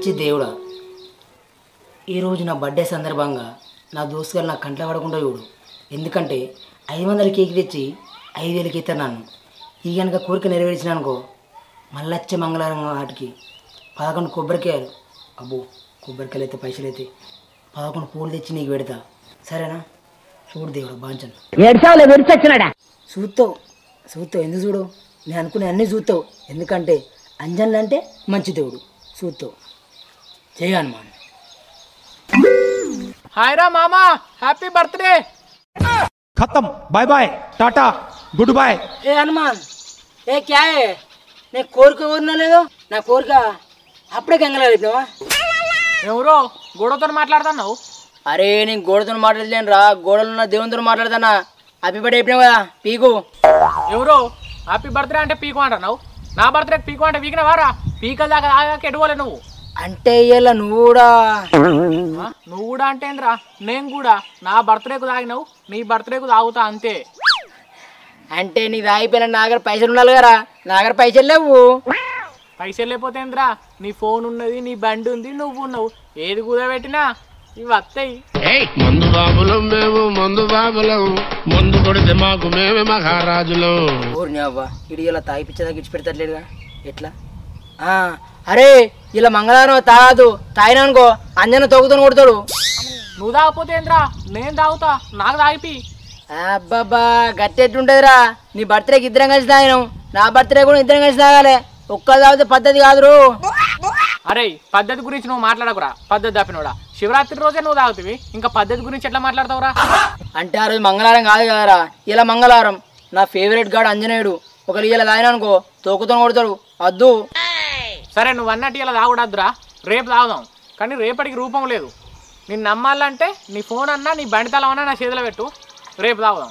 మంచి దేవుడా, ఈరోజు నా బర్త్డే సందర్భంగా నా దోస్తుగారు నా కంట్లో పడకుండా చూడు. ఎందుకంటే 500 కేక్ తెచ్చి 5,000కి ఇస్తాను నన్ను. ఈ కనుక కోరిక నెరవేర్చిన అనుకో, మళ్ళీ వచ్చే మంగళవారం వాటికి 11 కొబ్బరికాయలు, అబ్బో కొబ్బరికాయలు అయితే పైసలు అయితే 11 పూలు తెచ్చి నీకు పెడతా, సరేనా? చూడు దేవుడు బాంచను చూస్తావు చూస్తావు, ఎందుకు చూడు, నేను అనుకునే అన్నీ చూస్తావు. ఎందుకంటే అంజన్లు అంటే మంచి దేవుడు, చూస్తావు. జయ హనుమాన్. హాయ్ రా మామా, హ్యాపీ బర్త్డే. खत्म, bye bye, tata, good bye. ఏ హనుమాన్, ఏ క్యా హే? నేను కోరిక కోరినా లేదు, నా కోరిక అప్పుడే గంగలేవా? ఎవరో గొడవతో మాట్లాడుతున్నావు? అరే నేను గోడతో మాట్లాడలేను రా, గోడలున్న దేవునితో మాట్లాడతానా. అభిపడి అయిపోయినావు కదా పీకు. ఎవరో హ్యాపీ బర్త్డే అంటే పీకు అంటున్నావు, నా బర్త్డేకి పీకు అంటే పీకినవారా? పీకల దాకా ఆగాక ఎడుకోలే నువ్వు. అంటే ఇలా నువ్వు కూడా నువ్వు కూడా అంటే ఏంద్రా, నేను కూడా నా బర్త్డేకు తాగినావు, నీ బర్త్డేకు తాగుతా అంతే. అంటే నీది అయిపోయినా నా దగ్గర పైసలు ఉండాలి కదా, నా దగ్గర పైసలు లేవు. పైసలు లేకపోతే ఏంద్రా, నీ ఫోన్ ఉన్నది, నీ బండి ఉంది, నువ్వు ఉన్నావు, ఏది కుదబెట్టినా ఇవి వస్తాయి. మందు బాబులం మేము, మందు బాబులం, మందు కొడితే మాకు మేమే మహారాజులం. ఊరిని అవ్వ ఇడి ఇలా తాగిపించేదాకా ఇచ్చి పెడతలేడుగా, ఎట్లా? అరే ఇలా మంగళవారం తాగదు, తాగినానుకో అంజన తొగుతూనే కొడతాడు. నువ్వు తాగపోతే ఏంద్రా, నేను తాగుతా, నాకు తాగిపి. అబ్బాబ్బా గట్టి ఎట్లుంటదిరా, నీ బర్త్డేకి ఇద్దరం కలిసి తాగినాం, నా బర్త్డే కూడా ఇద్దరం కలిసి తాగాలి. ఒక్క తాగితే పద్ధతి కాదురు. అరే పద్ధతి గురించి నువ్వు మాట్లాడకురా, పద్ధతి తప్పినోడా. శివరాత్రి రోజే నువ్వు తాగుతావి, ఇంకా పద్ధతి గురించి ఎట్లా మాట్లాడతావురా? అంటే ఆ రోజు మంగళవారం కాదు కదరా, ఇలా మంగళవారం. నా ఫేవరెట్ గాడు అంజనేయుడు, ఒకరు ఇలా తాగినానుకో తోకుతో కొడతాడు, వద్దు. సరే నువ్వు అన్నట్టు ఇలా తాగుడద్దురా, రేపు తాగుదాం. కానీ రేపటికి రూపం లేదు. నిన్ను నమ్మాలంటే నీ ఫోన్ అన్నా నీ బండి తలం అన్నా నా చేతిలో పెట్టు, రేపు తాగుదాం.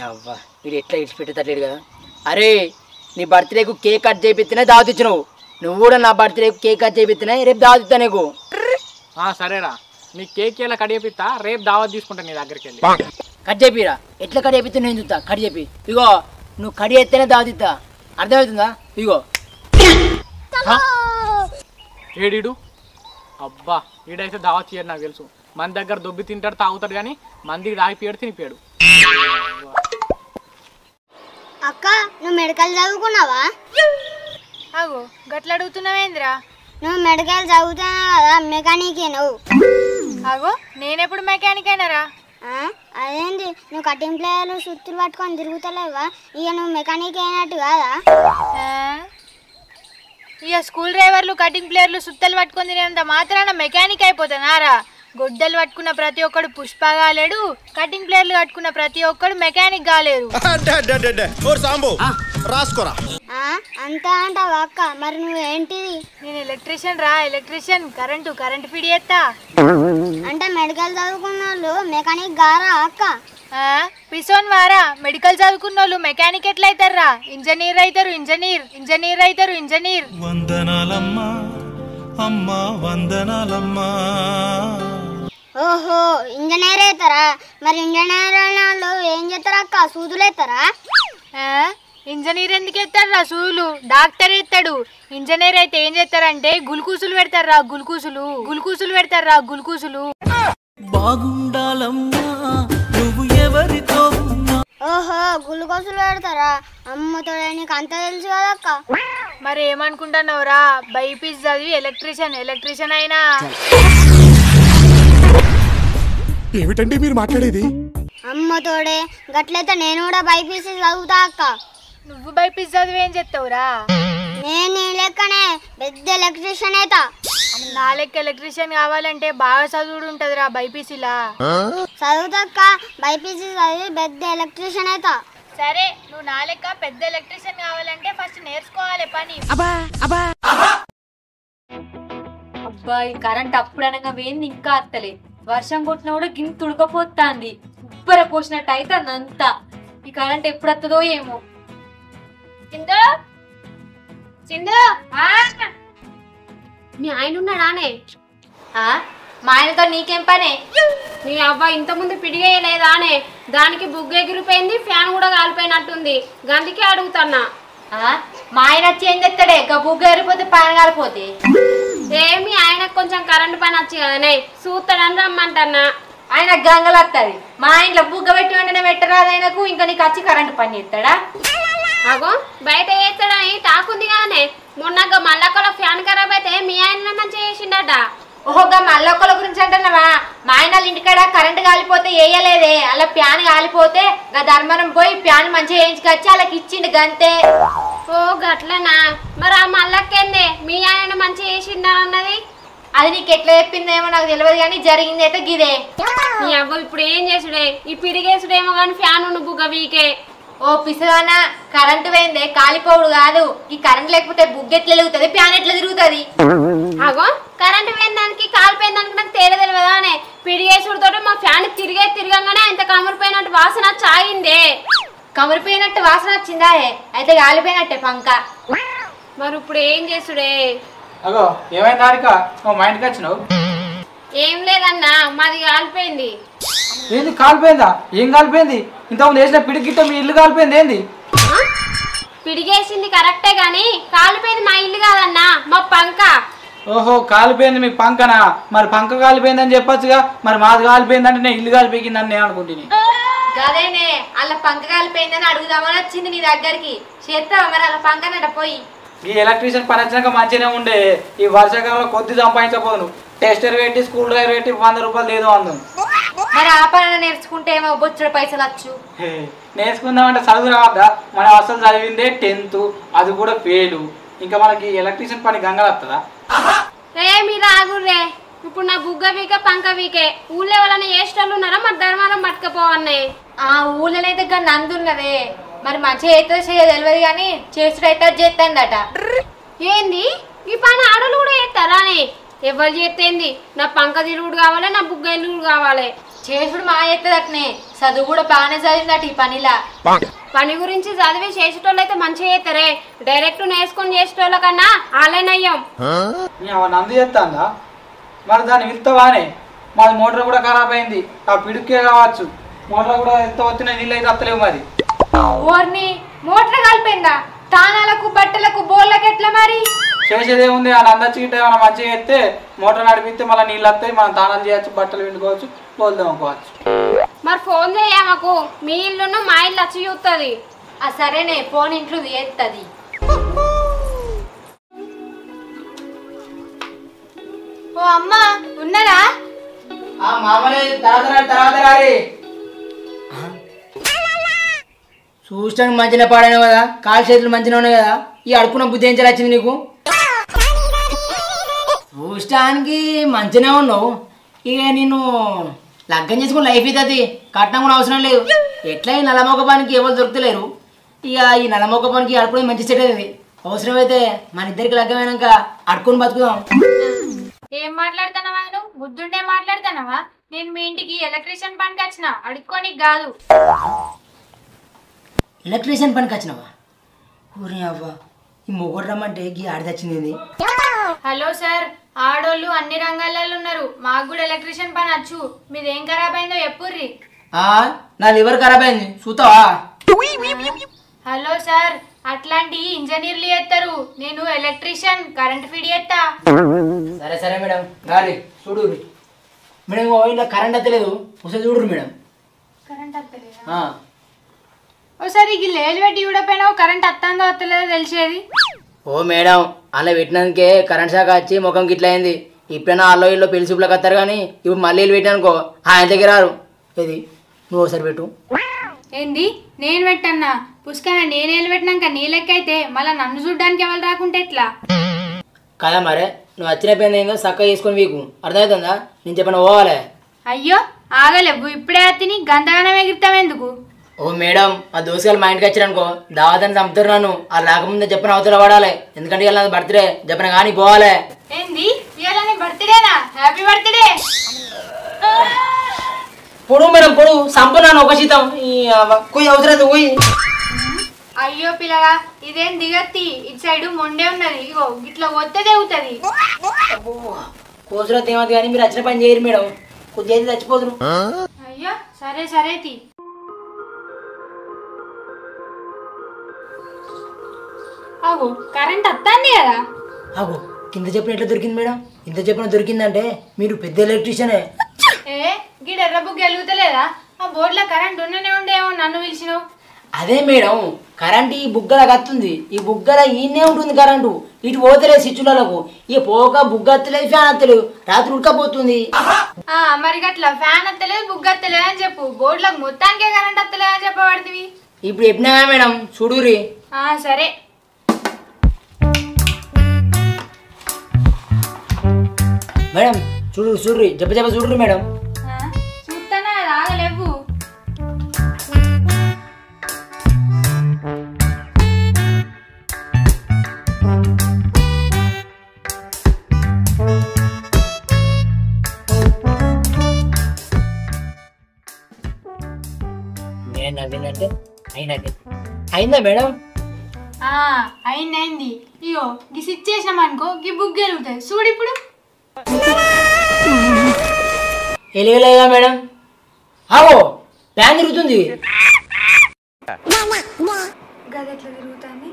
అవ్వ వీడు ఎట్లా ఇడిచిపెట్టేటట్లేడు కదా. అరే నీ బర్త్డేకు కేక్ కట్ చేపిస్తేనే దావతిచ్చినావు, నువ్వు కూడా నా బర్త్డేకు కేక్ కట్ చేపిస్తేనే రేపు దావతిస్తా నీకు. సరేరా, నీ కేక్ ఇలా కట్ చేపిస్తా, రేపు దావత్ తీసుకుంటా నీ దగ్గరికి వెళ్ళి. కట్ చేపిరా, ఎట్లా కట్ చేపిస్తే నేను చూస్తా. కట్ చెప్పి ఇగో, నువ్వు కట్ చేస్తేనే దావతిస్తా, అర్థమవుతుందా? ఇగో ఏడీడు, అబ్బా ఈడైతే దావత్ చేయడు నాకు తెలుసు. మన దగ్గర దొబ్బి తింటాడు, తాగుతాడు, కానీ మందికి తాగిపోయాడు, తినిపోయాడు. అక్క నువ్వు మెడికల్ చదువుకున్నావా? అగో గట్ల అడుగుతున్నావేంద్రా? నువ్వు మెడికల్ చదువుతున్నావు కదా, మెకానిక్ నువ్వు. అగో నేనెప్పుడు మెకానిక్ అయినారా? అదేంటి నువ్వు కటింగ్ ప్లేయర్లు సుత్తులు పట్టుకొని తిరుగుతలేవా, ఇక నువ్వు మెకానిక్ అయినట్టు కాదా? ఇక స్కూల్ డ్రైవర్లు కటింగ్ ప్లేయర్లు సుత్తలు పట్టుకొని తినేంత మాత్రాన మెకానిక్ అయిపోతానారా? గొడ్డలు పట్టుకున్న ప్రతి ఒక్కడు పుష్ప కాలేడు, కటింగ్ ప్లేయర్లు కట్టుకున్న ప్రతి ఒక్కడు మెకానిక్ కాలేరు. అంతా అంటావా అక్క? మరి నువ్వేంటిది? నేను ఎలక్ట్రీషియన్ రా, ఎలక్ట్రీషియన్. కరెంటు ఫీడ్ చేస్తా. అంటే మెడికల్ చదువుకున్న వాళ్ళు మెకానిక్ గారా అక్క? పిసోన్ వారా, మెడికల్ చదువుకున్న వాళ్ళు మెకానిక్ ఎట్లయితారా? ఇంజనీర్ అవుతారు, ఇంజనీర్ అవుతారు, ఇంజనీర్. వందనాలమ్మా అమ్మా, వందనాలమ్మా. ఓహో ఇంజనీర్ అవుతారా? మరి ఇంజనీర్ వాళ్ళు ఏం చేస్తారా అక్క? సూదులు అవుతారా? ఇంజనీర్ ఎందుకు ఎత్తారు రా? సూదులు డాక్టర్ ఎత్తాడు. ఇంజనీర్ అయితే ఏం చేస్తారంటే గుల్కూసులు పెడతారా, గుల్కూసులు పెడతారా, గుల్కూసులు. బాగుండాలమ్మా నువ్వు ఎవరితో. ఓహో గుల్కోసులు పెడతారా? అమ్మతోడే, నీకు అంత తెలుసు కదక్క. మరి ఏమనుకుంటున్నావురా? బైపీసీ చదివి ఎలక్ట్రీషియన్ అయినా. ఏమిటండి మీరు మాట్లాడేది? అమ్మతోడే గట్లయితే నేను కూడా బైపీసీ చదువుతా అక్క. నువ్వు బైపీసీ చదివి ఏం చెప్తావురా? నేను నీ లెక్కనే పెద్ద ఎలక్ట్రీషియన్ అవుతా. నా లెక్క ఎలక్ట్రీషియన్ కావాలంటే బాగా చదువుడు ఉంటదిరా బైపీసీలా. చదువుతాక్క, బైపీసీ చదివి పెద్ద ఎలక్ట్రీషియన్ అవుతా. సరే నువ్వు నా లెక్క పెద్ద ఎలక్ట్రీషియన్ కావాలంటే ఫస్ట్ నేర్చుకోవాలి పని. అబ్బాయి కరెంట్ అప్పుడనగా వేయింది, ఇంకా అత్తలే. వర్షం కొట్టినా కూడా గింత ఉడకపోతాంది, ఉబ్బర పోసినట్టు అయితే అంతా. ఈ కరెంట్ ఎప్పుడు వస్తుందో ఏమో. మీ ఆయన ఉన్నాడానే? మా ఆయనతో నీకేం పనే? నీ అవ్వ ఇంత ముందు పిడిగేయలేదానే? దానికి బుగ్గు ఎగిరిపోయింది, ఫ్యాన్ కూడా కాలిపోయినట్టుంది, గందుకే అడుగుతున్నా. మా ఆయన వచ్చి ఏం చెప్తాడే? బుగ్గ ఎగిరిపోతే పైన కాలిపోతే కొంచెం కరెంట్ పని వచ్చి కదనే చూస్తాడని రమ్మంటన్నా. ఆయన గంగలు వస్తుంది. మా ఇంట్లో బుగ్గ పెట్టి వెంటనే పెట్టరాదు ఆయనకు. ఇంకా నీకు వచ్చి కరెంటు పని చేస్తాడా? అగో బయట చేస్తాడని తాకుంది కదనే. మొన్నగా మళ్ళక్కడ ఫ్యాన్ ఖరాబ్ అయితే మీ ఆయన మంచిగా చేసిండట. ఓహోగా మళ్ళొక్కల గురించి అంటున్నావా? మా ఆయన ఇంటికాడ కరెంటు కాలిపోతే వేయలేదే, అలా ప్యాన్ కాలిపోతే గా ధర్మరం పోయి ప్యాన్ మంచిగా వేయించుకొచ్చి వాళ్ళకి ఇచ్చిండు గంతే. ఓ గట్లనా? మరి ఆ మళ్ళక్కేందే మీ ఆయన మంచిగా చేసిండా అన్నది? అది నీకు ఎట్లా చెప్పిందేమో నాకు తెలియదు కానీ జరిగింది అయితే గిదే. నీ అవ్వ ఇప్పుడు ఏం చేసుడే? ఈ పిడిగేసుడేమో కానీ ఫ్యాన్ ఉన్న బుగ్గ వీకే. ఓ పిసగానా, కరెంటు పోయిందే కాలిపోవుడు కాదు. ఈ కరెంట్ లేకపోతే బుగ్గ ఎట్లా తిరుగుతుంది, ప్యాన్ ఎట్లా తిరుగుతుంది? అగో కరెంటు పోయిందానికి కాలిపోయిందానికి నాకు తేడా తెలియదా అనే. పిడిగేసుడుతో మా ఫ్యాన్ తిరగంగానే ఇంత కమరిపోయినట్టు వాసన చాయిందే. కమరిపోయినట్టు వాసన వచ్చిందా? అయితే కాలిపోయినట్టే పంక. మరి ఇప్పుడు ఏం చేసుడే? అగో ఏమైంది హారిక, నువ్వు మా ఇంటికి వచ్చినావు? ఏం లేదన్నా, మాది కాలిపోయింది. ఏంది కాలిపోయిందా? ఏం కాలిపోయింది? ఇంతకుముందు వేసిన పిడికి గిట్ట మీ ఇల్లు కాలిపోయింది ఏంది? పిడిగేసింది కరెక్టే గాని కాలిపోయింది మా ఇల్లు కాదన్నా, మా పంక. ఓహో కాలిపోయింది మీ పంకనా? మరి పంక కాలిపోయిందని చెప్పొచ్చుగా. మరి మాది కాలిపోయిందంటే నేను ఇల్లు కాలిపోయిందని నేను అనుకుంటున్నాను. గదేనే అలా పంక కాలిపోయిందని అడుగుదామని వచ్చింది నీ దగ్గరికి. చేస్తావా మరి అలా పంకనట పోయి? ఈ ఎలక్ట్రీషియన్ పని వచ్చినాక మంచిగానే ఉండే. ఈ వర్షాకాలంలో కొద్ది సంపాదించకపోను. టెస్టర్ పెట్టి స్కూల్ డ్రైవర్ పెట్టి 100 రూపాయలు ఏదో అందం. మరి ఆ పని నేర్చుకుంటే ఏమో బొచ్చుడు పైసలు వచ్చు. నేర్చుకుందామంటే చదువు రావద్దా? మనం అసలు చదివిందే 10th, అది కూడా ఫెయిలు. ఇంకా మనకి ఎలక్ట్రీషియన్ పని గంగలు వస్తుందా? మీరు ఆగుర్రే. ఇప్పుడు నా బుగ్గ వీకే పంక వీకే. ఊళ్ళో వాళ్ళని ఏస్టోళ్ళు ఉన్నారా? మరి ధర్మారం పట్టుకపోవన్నాయి. ఆ ఊళ్ళోనైతే కానీ నందున్నదే. మరి మంచిగా అయితే చేయ తెలియదు కానీ చేసుడైతే చేస్తాడట. ఏంది ఈ పని ఆడలు కూడా చేస్తారా అని? ఎవరు చేస్తేంది? నా పంక తిరుగుడు కావాలి, నా బుగ్గ ఎల్లుడు కావాలి. చేసుడు మా చేస్తుందటనే. చదువు కూడా బాగానే చదివిందట ఈ పనిలా. పని గురించి చదివి చేసేటోళ్ళు అయితే మంచిగా చేస్తారే. డైరెక్ట్ నేర్చుకొని చేసేటోళ్ళ కన్నా ఆన్లైన్ అయ్యాం. నంది చేస్తాందా? మరి దాన్ని వెళ్తావానే? మాది మోటార్ కూడా ఖరాబ్ అయింది. ఆ పిడుక్కే కావచ్చు. మోటార్ కూడా ఎంత వచ్చినా నీళ్ళు అయితే వస్తలేవు. మరి ఓర్ని మోటార్ కలిపోయిందా? తానాలకు బట్టలకు బోర్లకు ఎట్లా మరి? చేసేదేముంది? ఆ నంద చీట ఏమైనా మంచిగా చేస్తే మోటార్ నడిపిస్తే మళ్ళీ నీళ్ళు వస్తాయి. మనం తానాలు చేయొచ్చు, బట్టలు పిండుకోవచ్చు, పోల్దాం అనుకోవచ్చు. మరి ఫోన్ చేయమాకు. మీ ఇల్లును మా ఇల్లు వచ్చి చూస్తుంది. ఆ సరేనే ఫోన్ ఇంట్లో చేస్తుంది. ఓ అమ్మ ఉన్నారా? చూడటానికి మంచిగా పాడాను కదా, కాలు చేతులు మంచిగా ఉన్నాయి కదా. ఈ అడుకున్న బుద్ధి ఏం వచ్చింది నీకు? చూడటానికి మంచిగానే ఉన్నావు. ఇక నేను లగ్గం చేసుకుని లైఫ్ అవుతుంది. కట్నం కూడా అవసరం లేదు. ఎట్లా ఈ నల్లమొక్క పనికి ఎవరు దొరుకుతలేరు. ఇక ఈ నల్లమొక్క పనికి అడుకునే మంచి సెట్ అవుతుంది. అవసరమైతే మన ఇద్దరికి లగ్గమైనాక అడుకుని బతుకుదాం. ఏం మాట్లాడుతున్నావా నువ్వు? బుద్ధుండే మాట్లాడుతున్నావా? నేను మీ ఇంటికి ఎలక్ట్రీషియన్ పనికి వచ్చిన, అడుక్కోనికి కాదు. ఎలక్ట్రీషియన్ పనికి వచ్చినావా? ఊరి అవ్వ, ఈ మొగడు రమ్మంటే గీ ఆడిదచ్చింది. హలో సార్, ఆడోళ్ళు అన్ని రంగాలలో ఉన్నారు. మాకు కూడా ఎలక్ట్రీషియన్ పని వచ్చు. మీదేం ఖరాబ్ అయిందో చెప్పుర్రి. నా లివర్ ఖరాబ్ అయింది, చూస్తావా? హలో సార్, అట్లాంటి ఇంజనీర్లు చేస్తారు. నేను ఎలక్ట్రీషియన్, కరెంట్ ఫీడ్ చేస్తా. సరే సరే మేడం, గారి చూడు మేడం. ఇలా కరెంట్ వస్తలేదు, ఒకసారి చూడరు మేడం. కరెంట్ వస్తలేదా? ఒకసారి ఈ లేలు పెట్టి చూడపోయినావు, కరెంట్ వస్తుందో వస్తలేదో తెలిసేది. ఓ మేడం, అలా పెట్టినందుకే కరెంట్ షాక్ వచ్చి ముఖం గిట్ల అయింది. ఇప్పుడైనా అల్లో ఇల్లో పెళ్లి చూపులకు వస్తారు కానీ ఇప్పుడు మళ్ళీ వెళ్ళి పెట్టానుకో ఆయన దగ్గర రారు. ఇది నువ్వు ఒకసారి పెట్టు. ఏంది నేను పెట్టన్నా? పుష్కన నేను వెళ్ళి పెట్టినాక నీ లెక్క అయితే మళ్ళీ నన్ను చూడడానికి ఎవరు రాకుంటే ఎట్లా కదా? మరే నువ్వు వచ్చిన పని ఏందో చక్కగా చేసుకొని వీకు అర్థమవుతుందా? నేను చెప్పిన పోవాలి. అయ్యో ఆగలేవు, ఇప్పుడే తిని గంతగానం ఎగిరితాం ఎందుకు? ఓ మేడం, ఆ దోసగాలు మా ఇంటికి వచ్చారనుకో దావతని చంపుతారు నన్ను. అది రాకముందే చెప్పిన అవతల పడాలి. ఎందుకంటే ఇలా బర్త్డే చెప్పిన కానీ పోవాలి. ఏంది ఇవాళ నీ బర్త్డేనా? Happy birthday. పొడు మేడం పొడు, సంపన్నాను ఒక శీతం. కొయ్యి అవసరం పోయి. అయ్యో పిల్లగా, ఇదేం దిగత్తి. ఇటు సైడ్ మొండే ఉన్నది. ఇగో ఇట్లా వస్తే దిగుతుంది. కోసులో తేమది కానీ మీరు వచ్చిన పని చేయరు మేడం. కొద్దిగా అయితే చచ్చిపోతురు. అయ్యో సరే సరే తి. అగో కరెంట్ వస్తుంది కదా. అగో కింద చెప్పిన ఎట్లా దొరికింది మేడం? ఇంత చెప్పిన దొరికిందంటే మీరు పెద్ద ఎలక్ట్రీషియనే. గీడ ఎర్ర బుక్ వెలుగుతలేదా? ఆ బోర్డులో కరెంట్ ఉండనే ఉండేమో నన్ను పిలిచినావు. అదే మేడం, కరెంట్ ఈ బుగ్గల కత్తుంది, ఈ బుగ్గల ఈయనే ఉంటుంది కరెంటు. ఇటు పోతలేదు స్విచ్లకు, ఇక పోక బుగ్గ అత్తలేదు, ఫ్యాన్ అత్తలేదు, రాత్రి ఉడకపోతుంది. మరి గట్లా ఫ్యాన్ అత్తలేదు బుక్ అత్తలేదు అని చెప్పు. బోర్డులకు మొత్తానికే కరెంట్ అత్తలేదు అని చెప్పబడుతుంది. ఇప్పుడు చెప్పినావా మేడం? చూడురి. సరే మేడం చూడురి, చెప్ప చూడురి మేడం. చూస్తానా రాగలేవు. నేను నవ్విందంటే అయినట్టే. అయిందా మేడం? అయింది. ఇగో ఈ స్విచ్ చేసినాం అనుకో, ఈ బుక్ గెలుగుతుంది. చూడు ఇప్పుడు ఎలుగలేదా మేడం? ఆవో ఫ్యాన్ తిరుగుతుంది. గది ఎట్లా తిరుగుతుంది?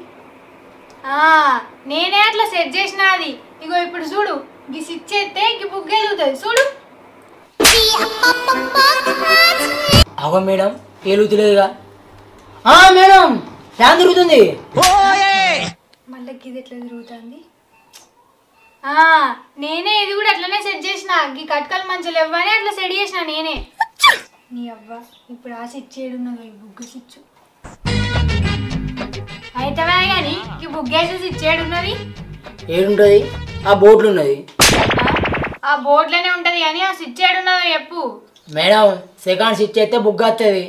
నేనే అట్లా సెట్ చేసిన అది. ఇగో ఇప్పుడు చూడు, ఈ స్విచ్ చేస్తే ఈ బుక్ గెలుగుతుంది. చూడు. అవో మేడం పేలుతులేదుగా. మేడం ఫ్యాన్ తిరుగుతుంది. మళ్ళీ ఇది ఎట్లా తిరుగుతుంది? నేనే ఇది కూడా అట్లనే సెట్ చేసిన. ఈ కట్కలు మంచిగా ఇవ్వని అట్లా సెట్ చేసిన నేనే. నీ అవ్వ ఇప్పుడు ఆ స్విచ్ ఏడున్నదో ఈ బుగ్గు స్విచ్ అయితే కానీ ఈ బుగ్గేసే స్విచ్ ఏడున్నది. ఏడుంటది? ఆ బోర్డులు ఉన్నది. ఆ బోర్డులోనే ఉంటది కానీ ఆ స్విచ్ ఏడున్నదో చెప్పు మేడం. సెకండ్ స్విచ్ అయితే బుగ్గ వస్తుంది.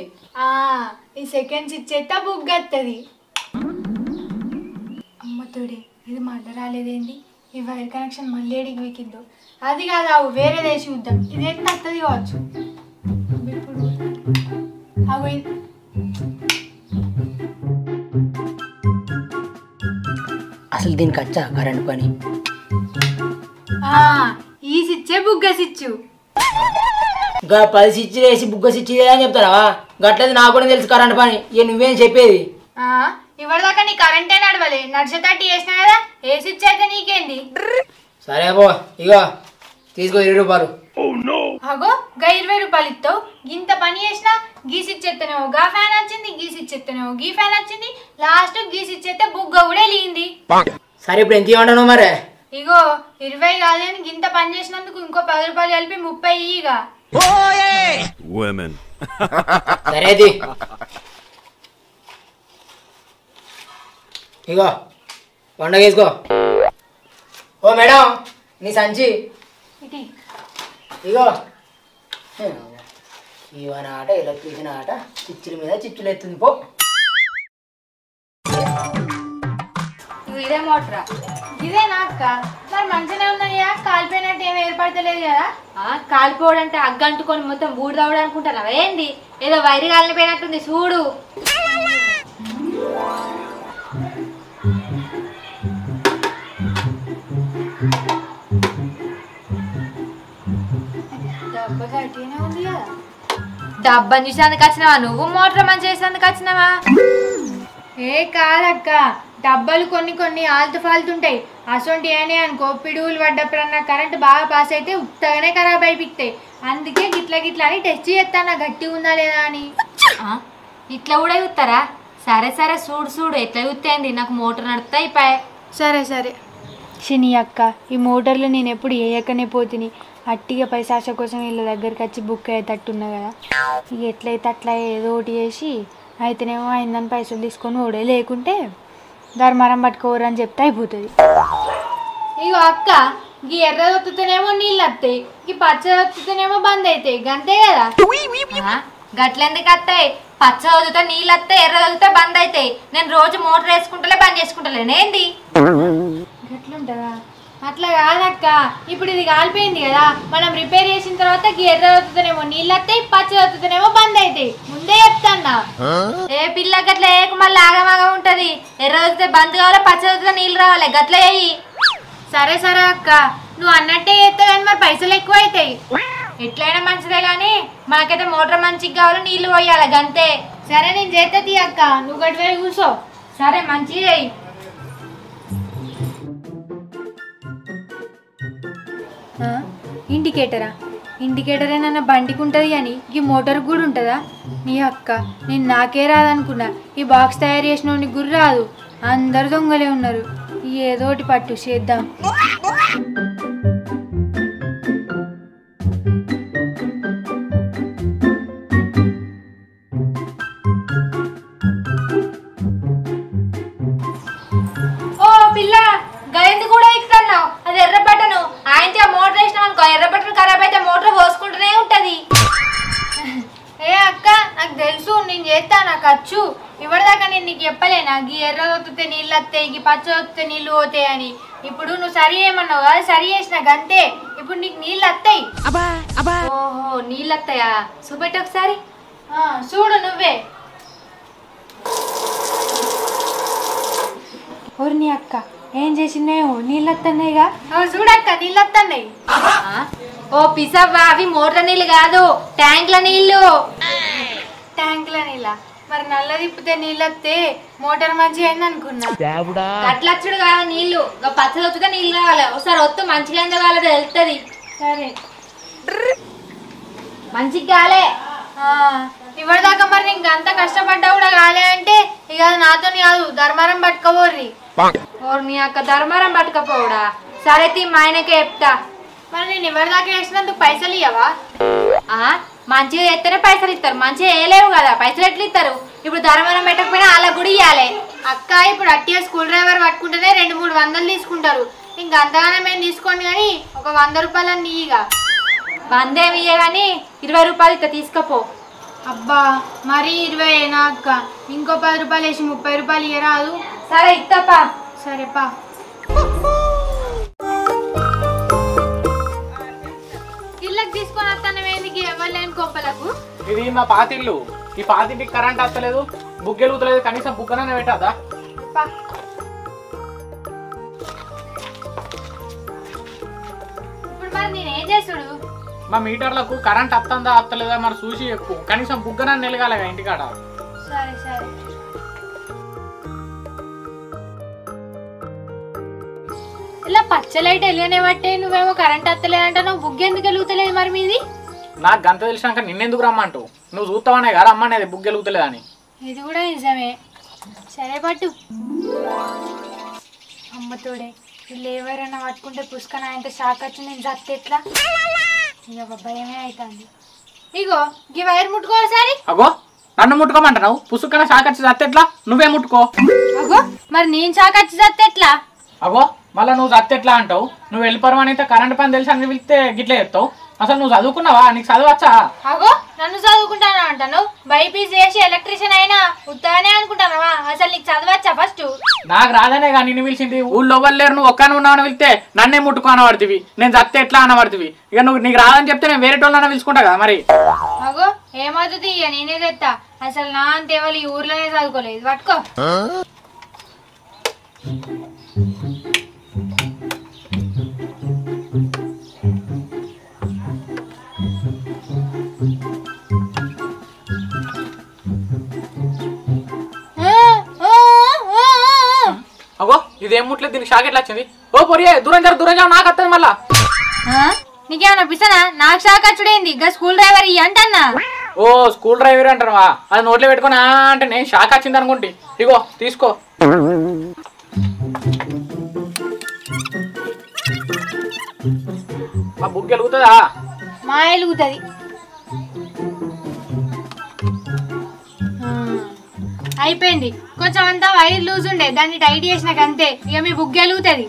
ఈ సెకండ్ స్విచ్ అయితే బుగ్గ వస్తుంది. అమ్మతోడే ఇది మళ్ళీ రాలేదేంటి? ఈ వైర్ కనెక్షన్ మళ్ళీ ఏడికి వీకిందో. అది కాదు, వేరే దేశం చూద్దాం. ఇదైతే వస్తుంది కావచ్చు. అసలు దీనికి వచ్చా కరెంట్ పని? ఈ స్విచ్చే బుగ్గ స్విచ్. 10 స్విచ్లు వేసి బుగ్గ స్విచ్ అని చెప్తారా? గట్లది నాకు కూడా తెలుసు కరెంట్ పని. ఇక నువ్వేం చెప్పేది? ఇవ్వదాకా నీ కరెంటే నడవలే, నడిచేటట్టు చేసినా కదా. ఏ స్విచ్ అయితే నీకేంది? సరే పో, ఇక తీసుకో 20 రూపాయలు. అగో గా 20 రూపాయలు ఇస్తావు. ఇంత పని చేసినా గీ స్విచ్ ఎత్తనేమో గా ఫ్యాన్ వచ్చింది, గీ స్విచ్ ఎత్తనేమో గీ ఫ్యాన్ వచ్చింది, లాస్ట్ గీ స్విచ్ ఎత్తే బుగ్గ కూడా లేయింది. సరే ఇప్పుడు ఎంత ఇవ్వను మరే? ఇగో 20 కాదు అని ఇంత పని చేసినందుకు ఇంకో 10 రూపాయలు కలిపి 30 ఇక. సరే ఇగో పండగ వేసుకో. ఓ మేడం నీ సంచి ఇగో. ఇవన్న ఆట ఎలక్ట్రీషియన్ ఆట, చిచ్చుల మీద చిచ్చులు ఎత్తుంది పో. ఇదే మోటరా? ఇదేనా అక్క? మరి మంచిగానే ఉన్నాయా? కాలిపోయినట్టు ఏమి ఏర్పడతలేదు కదా? కాలిపోవడంటే అగ్గంటుకొని మొత్తం బూడిదవడం అనుకుంటున్నావా ఏంది? ఏదో వైరు కాలిపోయినట్టుంది చూడు. డబ్బాని చూసేందుకు వచ్చినావా నువ్వు? మోటార్ మంచి చేసేందుకు వచ్చినావా? కాదక్క, డబ్బాలు కొన్ని ఆల్తు ఫాల్తు ఉంటాయి. అసొంటి ఏనే అనుకో, పిడుగులు పడ్డప్పుడన్నా కరెంట్ బాగా పాస్ అయితే ఉత్తగానే ఖరాబ్ అయిపోతాయి. అందుకే గిట్లా అని టెస్ట్ చేస్తాను గట్టిగా ఉందా లేదా అని. ఇట్లా కూడా చూస్తారా? సరే చూడు ఎట్లా చూస్తేంది, నాకు మోటార్ నడుపుతా అయిపోయా. సరే శని అక్క, ఈ మోటార్లు నేను ఎప్పుడు వేయకనే పోతిని. అట్టిగా పైసాశ కోసం వీళ్ళ దగ్గరికి వచ్చి బుక్ అయ్యేటట్టున్నా కదా. ఇక ఎట్లయితే అట్లా ఏదో ఒకటి చేసి అయితేనేమో అయిందని పైసలు తీసుకొని ఓడే, లేకుంటే ధర్మారం పట్టుకోరు అని చెప్తే అయిపోతుంది. ఇగో అక్క, ఈ ఎర్ర వత్తుతేనేమో నీళ్ళు వస్తాయి, ఈ పచ్చ వత్తుతేనేమో బంద్ అవుతాయి, గంతే కదా. గట్లెందుకు వస్తాయి? పచ్చ వదిలితే నీళ్ళు వస్తాయి, ఎర్ర వదిలితే బంద్ అవుతాయి. నేను రోజు మోటార్ వేసుకుంటలే బంద్ చేసుకుంటలేనేంది? గట్లుంటుందా? అట్లా కాదక్క, ఇప్పుడు ఇది కాలిపోయింది కదా, మనం రిపేర్ చేసిన తర్వాత ఎర్ర వత్తుతేనేమో నీళ్ళు వస్తాయి, పచ్చ వత్తుతేనేమో బంద్ అవుతాయి. ముందే చెప్తాన్నా. ఏ పిల్ల గట్ల వేయకు, మళ్ళీ ఆగమాగా ఉంటది. ఎర్ర వదిలితే బంద్ కావాలి, పచ్చ వదిలితే నీళ్ళు రావాలి, గట్ల వేయి. సరే అక్క, నువ్వు అన్నట్టే చేస్తావు కానీ మరి పైసలు ఎక్కువ అవుతాయి. ఎట్లయినా మంచిదే కానీ మనకైతే మోటార్ మంచిగా కావాలి, నీళ్లు పోయాలి, గంతే. సరే నేను చేస్తా తీ అక్క, నువ్వు గట్టి పోయి కూర్చో. సరే మంచిగా చెయ్యి. ఇండికేటరా? ఇండికేటర్ ఏమన్నా బండికి ఉంటుంది కానీ ఈ మోటార్ కూడా ఉంటుందా? నీ అక్క, నేను నాకే రాదనుకున్నా. ఈ బాక్స్ తయారు చేసిన వాడికి గురి రాదు. అందరు దొంగలే ఉన్నారు. ఏదోటి పట్టు చేద్దాం. ఓ పిల్ల, గైంది కూడా ఇస్తున్నావు. అది ఎర్ర బటను. ఆయనతో మోటార్ వేసినాం అనుకో, ఎర్ర బటన్ ఖరాబ్ అయితే మోటార్ పోసుకుంటూనే ఉంటది. ఏ అక్క, నాకు తెలుసు, నేను చేస్తా, నాకు వచ్చు. ఇప్పటిదాకా నేను నీకు చెప్పలేనా గీ ఎర్ర వత్తితే నీళ్ళు వస్తాయి, గీ పచ్చ వత్తితే నీళ్ళు పోతాయి అని. ఇప్పుడు నువ్వు సరి చేయమన్నావు కదా, సరి చేసిన గంతే. ఇప్పుడు నీకు నీళ్ళు వస్తాయి. ఓహో, నీళ్ళు వస్తాయా? చూపెట్టు ఒకసారి. చూడు నువ్వే. ఓరి నీ అక్క, ఏం చేసినావు? నీళ్ళు వస్తున్నాయిగా. చూడక్క, నీళ్ళు వస్తున్నాయి. ఓ పిసవ్వా, అవి మోటార్ నీళ్ళు కాదు, ట్యాంక్ల నీళ్ళు. ట్యాంక్ల నీళ్ళ? మరి నల్ల తిప్పితే నీళ్ళు వస్తే మోటార్ మంచిగా అయింది అనుకున్నా. గట్లచ్చుడు కాదు నీళ్ళు, పచ్చడి వచ్చితే నీళ్ళు కావాలి. ఒకసారి వత్తు మంచిగా ఎంత కావాలో తెలుస్తుంది. సరే, మంచిగా కాలే. ఇప్పటిదాకా మరి నీకు అంత కష్టపడ్డా కూడా కాలే అంటే ఇక నాతో కాదు, ధర్మారం పట్టుకోబోర్రి. ఓర్ నీ అక్క, ధర్మారం పట్టుకపోవడా? సరే తీ, మా ఆయనకే చెప్తా. మరి నేను ఇప్పటిదాకా వేసినందుకు పైసలు ఇవ్వవా? మంచిగా చేస్తేనే పైసలు ఇస్తారు, మంచిగా వేయలేవు కదా, పైసలు ఎట్లు ఇస్తారు? ఇప్పుడు ధర్మారం పెట్టకపోయినా వాళ్ళకి కూడా ఇవ్వాలి. అక్క, ఇప్పుడు అట్టిగా స్కూల్ డ్రైవర్ పట్టుకుంటేనే 200-300 తీసుకుంటారు. ఇంకా అంతగానే మేము తీసుకోండి కానీ ఒక 100 రూపాయలన్నీ ఇక. 100 ఏమి ఇయ్య కానీ 20 రూపాయలు ఇస్తా, తీసుకపో. అబ్బా, మరీ 20 అయినా అక్క, ఇంకో 10 రూపాయలు వేసి 30 రూపాయలు ఇయ్యరాదు? సరే ఇస్తాపా. సరేపా. ఇళ్ళకి తీసుకొని వస్తాను ఏందికి ఇవ్వలేని కొంపలకు? ఇది మా పాతిల్లు. ఈ పాతింటికి కరెంట్ వస్తలేదు, బుగ్గెలుగుతలేదు, కనీసం బుగ్గననే పెట్టదా? ఇప్పుడు మరి నేనేం చేసుడు? మా మీటర్లకు కరెంట్ వస్తుందా వస్తలేదా మరి చూసి ఎక్కువ, కనీసం బుగ్గనని నిలగాలిగా ఇంటికాడ. సరే సరే. ఇలా పచ్చలైట్ వెళ్ళనే పట్టే, నువ్వేమో కరెంట్ వస్తలేదంట, నువ్వు బుగ్గ ఎందుకు వెలుగుతలేదు మరి మీది? నాకు గంత తెలిసినాక నిన్నెందుకు రమ్మంటూ? నువ్వు చూస్తావనే కదా రమ్మనేది బుగ్గెలుగుతలేదని. ఇది కూడా నిజమే. సరే పట్టు. అమ్మతోడే, వీళ్ళు ఎవరైనా పట్టుకుంటే పుష్కన ఆయనతో షాక్ వచ్చి నేను జత్తే ఎట్లా? ఇక భయమే అవుతుంది. ఇగో ఈ వైర్ ముట్టుకో ఒకసారి. అగో, నన్ను ముట్టుకోమంటున్నావు? పుసుకన షాకచ్చి చస్తే ఎట్లా? నువ్వే ముట్టుకో. అగో, మరి నేను షాక్ వచ్చి జత్తే ఎట్లా? అగో, మళ్ళీ నువ్వు చస్తే ఎట్లా అంటావు? నువ్వు వెళ్ళిపోవని అయితే కరెంట్ పని తెలిసి అని వెళ్తే గిట్లే చెప్తావు. అసలు నువ్వు చదువుకున్నావా? నీకు చదవచ్చా? అగో, నన్ను చదువుకుంటాను అంటాను. బైపీసీ చేసి ఎలక్ట్రీషియన్ అయినా ఉత్తానే అనుకుంటానవా? అసలు నీకు చదవచ్చా? ఫస్ట్ నాకు రాదనే కానీ నిన్ను పిలిచింది. ఊళ్ళో ఎవరు లేరు, నువ్వు ఒక్కనే ఉన్నావని వెళ్తే నన్నే ముట్టుకో అనబడుతుంది, నేను చస్తే ఎట్లా అనబడుతుంది. ఇక నువ్వు నీకు రాదని చెప్తే నేను వేరే వాళ్ళన్నా పిలుచుకుంటా కదా మరి. అగో, ఏమవుతుంది? ఇక నేనే తెస్తా. అసలు నా అంతేవాళ్ళు ఈ ఊర్లోనే చదువుకోలేదు. పట్టుకో. అగో, ఇదేం ముట్లేదు, దీనికి షాక్ ఎట్లా వచ్చింది? ఓ పొరియే, దూరం జర, దూరం జావు, నాకు వస్తుంది మళ్ళా. నీకేమన్నా పిసనా? నాకు షాక్ వచ్చుడేంది? ఇక స్కూల్ డ్రైవర్ ఇయ్యి అంటన్నా. ఓ, స్కూల్ డ్రైవర్ అంటారా? అది నోట్లో పెట్టుకుని అంటే నేను షాక్ వచ్చింది అనుకుంటే. ఇగో తీసుకో. మా బుక్ వెలుగుతుందా? మా వెలుగుతుంది. అయిపోయింది. కొంచెం అంతా వైర్ లూజ్ ఉండే, దాన్ని టైట్ చేసినాక అంతే. ఇక మీ బుక్ వెలుగుతుంది.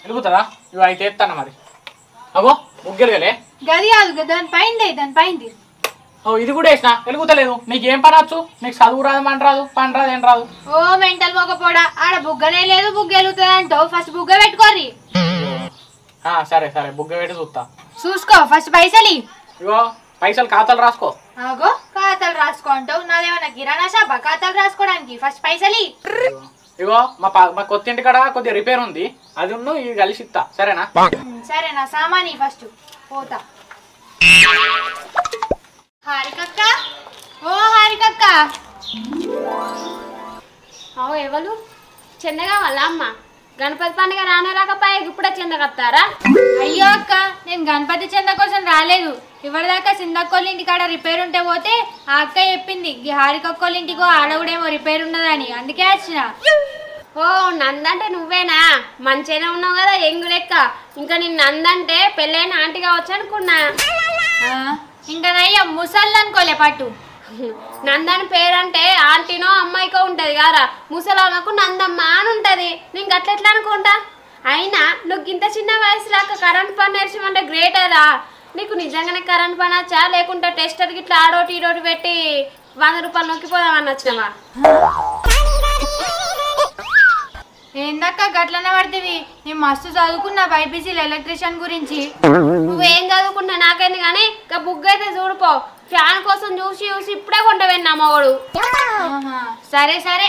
వెలుగుతుందా? ఇవి అయితే ఎత్తాను మరి. అగో, బుక్ వెలుగలే. గది కాదు, దాని పైన. ఓ, ఇది కూడా వేసిన వెలుగుతలేదు. నీకేం పని వచ్చు? నీకు చదువు రాదు, పని రాదు, ఏం రాదు. ఓ మెంటల్ మొగపోడా, ఆడ బుగ్గనే లేదు, బుగ్గ వెలుగుతుంది అంటావు. ఫస్ట్ బుగ్గ పెట్టుకోర్రి. సరే సరే, బుగ్గ పెట్టి చూసుకో. ఫస్ట్ పైసలు ఇగో, పైసలు ఖాతాలు రాసుకో. ఆగో, ఖాతాలు రాసుకో అంటావు. నాదేమన్నా కిరాణా షాపా ఖాతాలు రాసుకోవడానికి? ఫస్ట్ పైసలు ఇగో, మా కొత్త ఇంటి కాడ కొద్దిగా రిపేర్ ఉంది, అది ఇది కలిసి ఇస్తా. సరేనా? సరేనా? సామాని ఫస్ట్ పోతా. హారికక్క, ఓ హారికక్క. అవు ఎవరు? చిన్నగా వాళ్ళ అమ్మ గణపతి పండుగ రానే రాకపోయా ఇప్పుడే చిన్నగా వస్తారా? అయ్యో అక్క, నేను గణపతి చంద కోసం రాలేదు. ఇవరిదాకా సిందక్కోళ్ళ ఇంటికాడ రిపేర్ ఉంటే పోతే ఆ అక్క చెప్పింది హారికొక్కోళ్ళ ఇంటికో ఆడవుడేమో రిపేర్ ఉన్నదని, అందుకే వచ్చిన. ఓ నందంటే నువ్వేనా? మంచిగానే ఉన్నావు కదా ఎంగు లెక్క. ఇంకా నేను నందంటే పెళ్ళైన ఆంటీ కావచ్చు అనుకున్నా. ఇంకా నయ్య ముసళ్ళు అనుకోలే పట్టు. నందని పేరంటే ఆంటీనో అమ్మాయికో ఉంటది కదా, ముసలామకు నందమ్మ అని ఉంటది. నేను గట్లెట్లా అనుకుంటా? అయినా నువ్వు ఇంత చిన్న వయసులాక కరెంట్ పని నేర్చమంటే గ్రేటరా. నీకు నిజంగానే కరెంట్ పని వచ్చా, లేకుంటే టెస్టర్ గిట్లా ఆడోటి ఈడోటి పెట్టి 100 రూపాయలు నొక్కిపోదామని వచ్చినావా? ఏందక్క గట్లనే పడుతుంది? నేను మస్తు చదువుకున్నా బైపీసీలో ఎలక్ట్రీషియన్ గురించి. నువ్వేం చదువుకుంటా నాకేంది కానీ ఇంకా బుక్ అయితే చూడిపో. ఫ్యాన్ కోసం చూసి చూసి ఇప్పుడే కొంటవేనా మగడు. సరే సరే.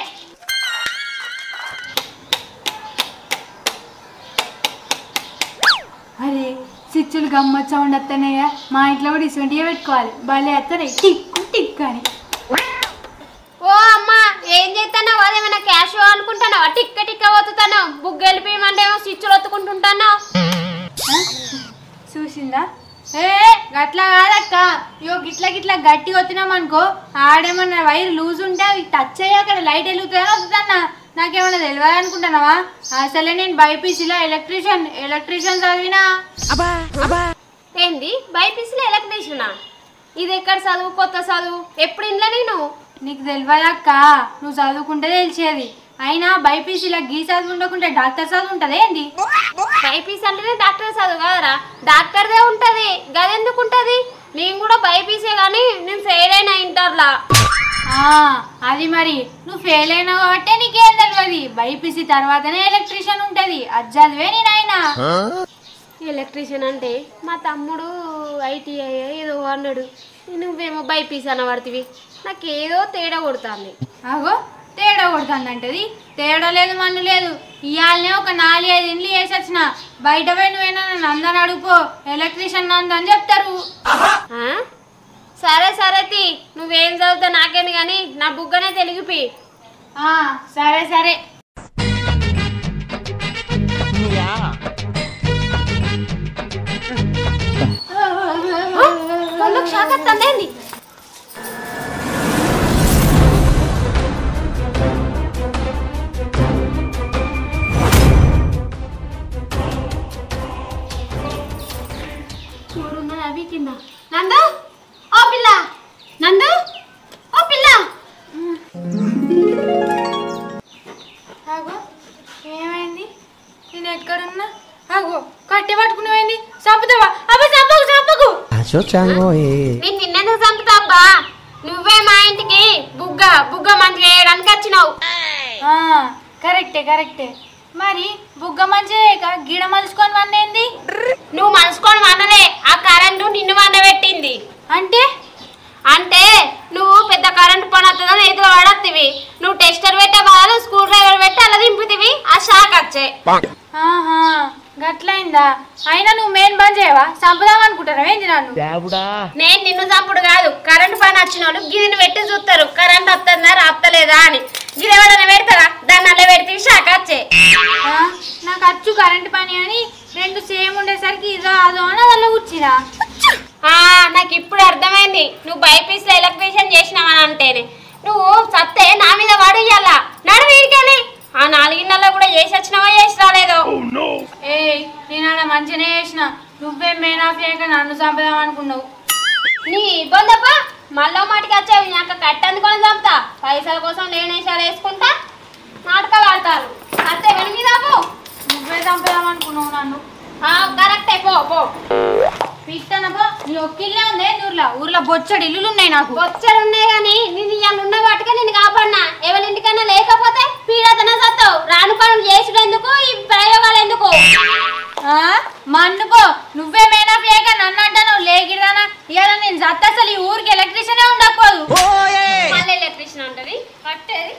అరే స్విచ్చులు గమ్మత్ సౌండ్ వస్తున్నాయా? మా ఇంట్లో కూడా ఇసువంటిగా పెట్టుకోవాలి. భలే వస్తున్నాయి టిక్కు టిక్ అని. ఓ అమ్మా ఏం చేస్తున్నావు? అదేమైనా క్యాష్ అనుకుంటున్నావా? టిక్క టిక్క ఒత్తుతాను. బుక్ వెళ్ళిపోయమంటే స్విచ్లు ఒత్తుకుంటుంటాను. చూసిందా? ఏ గట్లా కాదక్క. ఇగో గిట్లా గిట్లా గట్టి కొత్తినామనుకో ఆడేమన్నా వైర్ లూజ్ ఉంటే అవి టచ్ అయ్యి అక్కడ లైట్ వెలుగుతుందని వస్తుందన్నా. నాకేమన్నా తెలియదు అనుకుంటున్నావా? అసలే నేను బైపీసీలో ఎలక్ట్రీషియన్ చదివినా. ఏంది బైపీసీలో ఎలక్ట్రీషియనా? ఇది ఎక్కడ చదువు? కొత్త చదువు ఎప్పుడు ఇంట్లో నేను? నీకు తెలియదక్క, నువ్వు చదువుకుంటే తెలిసేది. అయినా బైపీసీలో గీ చదువు ఉండకుంటే డాక్టర్ చదువు ఉంటుంది ఏంది? బైపీసీ అంటేనే డాక్టర్ చదువు కదరా, డాక్టర్దే ఉంటది. గదెందుకు ఉంటది? నేను కూడా బైపీసీ కానీ నేను ఫెయిల్ అయినా ఇంటర్లా. అది మరి నువ్వు ఫెయిల్ అయినావు కాబట్టి నీకేం తెలియదు. బైపీసీ తర్వాతనే ఎలక్ట్రీషియన్ ఉంటది. అది చదివే నేనైనా. ఎలక్ట్రీషియన్ అంటే మా తమ్ముడు ఐటీఐ ఏదో అన్నాడు. నువ్వేమో బైపీసీ అనబడుతుంది. నాకేదో తేడా కొడుతుంది. అగో తేడా కొడుతుందంటది. తేడా లేదు మన్ను లేదు. ఇవాళనే ఒక 4-5 ఇండ్లు వేసి వచ్చిన. బయట పోయి నువ్వేనా నందని అడుగుపో, ఎలక్ట్రీషియన్ నందని చెప్తారు. సరే సరే తీ, నువ్వేం చదువుతా నాకేంది కానీ నా బుగ్గనే తెలిగిపి. సరే సరే. షాక్ వస్తుందేంది? చూడున్నది అవి కింద. నందు ఓ పిల్ల, నందు ఓ పిల్ల. అగో ఏమైంది? నేను ఎక్కడున్నా? అగో కట్టె పట్టుకునేమైంది? చంపుతావా? అబ్బా చంపకు చంపకు. నేను నిన్నెందుకు చంపుతా అబ్బా? నువ్వే మా ఇంటికి బుగ్గ మంచిగా వేయడానికి వచ్చినావు. కరెక్టే కరెక్టే. మరి బుగ్గ మంచిగా గిడ మలుచుకొని వన్నేంది? నువ్వు మలుచుకొని వన్నలే, ఆ కరెంటు నిన్ను వండబెట్టింది. అంటే అంటే నువ్వు పెద్ద కరెంటు పని వస్తుందని ఎదురు పడత్తివి. నువ్వు టెస్టర్ పెట్టే బాగా స్క్రూ డ్రైవర్ పెట్టి అలా దింపుతివి, ఆ షాక్ వచ్చే. గట్లయిందా? అయినా నువ్వు మెయిన్ బంద్ చేయవా? చంపుదాం అనుకుంటారా ఏంటి నన్ను? నేను నిన్ను చంపుడు కాదు, కరెంటు పని వచ్చిన వాళ్ళు గిన్నెని పెట్టి చూస్తారు కరెంట్ వస్తుందా రాస్తలేదా అని. గిన్నె ఎవడన్నా పెడతారా? దాన్ని అలా పెడితే షాక్ వచ్చే. నాకు వచ్చు కరెంటు పని అని 2 సేమ్ ఉండేసరికి ఇదో అదో అని అలా కూర్చిరా. నాకు ఇప్పుడు అర్థమైంది నువ్వు బైపీసీలో ఎలక్ట్రీషియన్ చేసినావని అంటేనే. నువ్వు సత్తే నా మీద వాడు ఇయ్యాల నడు వీడికెళ్ళి. ఆ 4 గిన్నెల్లో కూడా చేసి వచ్చినావో చేసి రాలేదో? నేను ఆడ మంచిగానే చేసిన. నువ్వే మెయిన్ ఆఫ్ చేయక నన్ను చంపుదాం అనుకున్నావు. నీ ఇబ్బందప్ప మళ్ళీ మాటికి వచ్చావు. నాకు కట్టి అందుకొని చంపుతా. పైసల కోసం లేనేసాలు వేసుకుంటా నాటకాలు ఆడతారు. సత్తే ఎవరి మీద నువ్వే చంపుదాం అనుకున్నావు నన్ను. కరెక్టే పో పో. పిస్తానపో. నీ ఒక్కిల్లే ఉంది ఊర్లో బొచ్చడి ఇల్లులు ఉన్నాయి. నాకు బొచ్చడు ఉన్నాయి కానీ నేను ఇవాళ ఉన్న వాటికే నేను కాపాడినా. ఎవరింటికన్నా లేకపోతే పీడతన సత్తావు. రాను పనులు చేసుడు ఎందుకు, ఈ ప్రయోగాలు ఎందుకు? మన్నుపో. నువ్వే మెయిన్ ఆఫ్ చేయక నన్ను అంటాను లేకిరానా? ఇవాళ నేను సత్తా అసలు ఈ ఊరికి ఎలక్ట్రీషియనే ఉండకపోదు. మళ్ళీ ఎలక్ట్రీషియన్ ఉంటుంది కట్టేది.